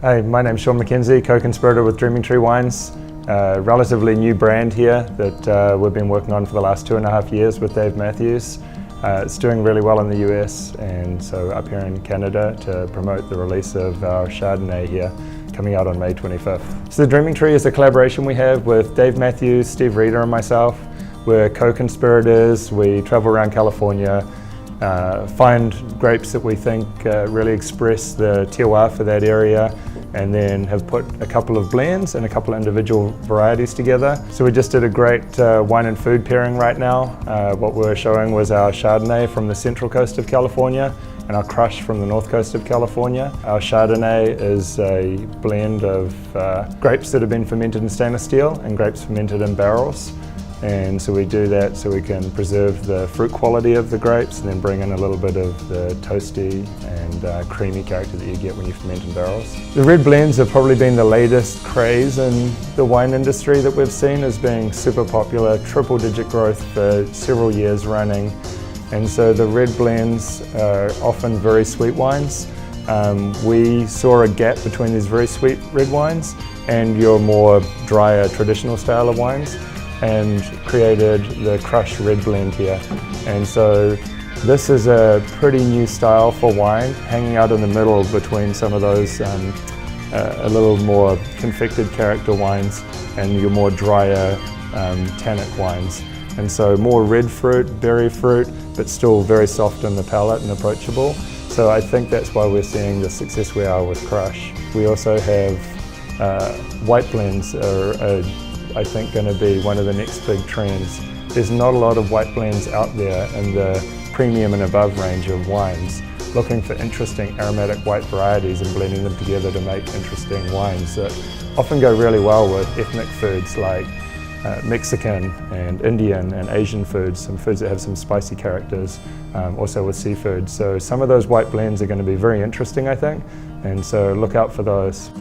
Hey, my name's McKenzie, co-conspirator with Dreaming Tree Wines. A relatively new brand here that we've been working on for the last 2.5 years with Dave Matthews. It's doing really well in the US, and so up here in Canada to promote the release of our Chardonnay here, coming out on May 25th. So the Dreaming Tree is a collaboration we have with Dave Matthews, Steve Reeder and myself. We're co-conspirators. We travel around California, find grapes that we think really express the terroir for that area, and then have put a couple of blends and a couple of individual varieties together. So we just did a great wine and food pairing right now. What we were showing was our Chardonnay from the central coast of California and our Crush from the north coast of California. Our Chardonnay is a blend of grapes that have been fermented in stainless steel and grapes fermented in barrels. And so we do that so we can preserve the fruit quality of the grapes and then bring in a little bit of the toasty and creamy character that you get when you ferment in barrels. The red blends have probably been the latest craze in the wine industry that we've seen as being super popular, triple-digit growth for several years running. And so the red blends are often very sweet wines. We saw a gap between these very sweet red wines and your more drier traditional style of wines, and created the Crush Red Blend here. And so this is a pretty new style for wine, hanging out in the middle between some of those a little more confected character wines and your more drier tannic wines. And so more red fruit, berry fruit, but still very soft in the palate and approachable. So I think that's why we're seeing the success we are with Crush. We also have white blends are I think going to be one of the next big trends. There's not a lot of white blends out there in the premium and above range of wines, looking for interesting aromatic white varieties and blending them together to make interesting wines that often go really well with ethnic foods like Mexican and Indian and Asian foods, some foods that have some spicy characters, also with seafood. So some of those white blends are going to be very interesting, I think, and so look out for those.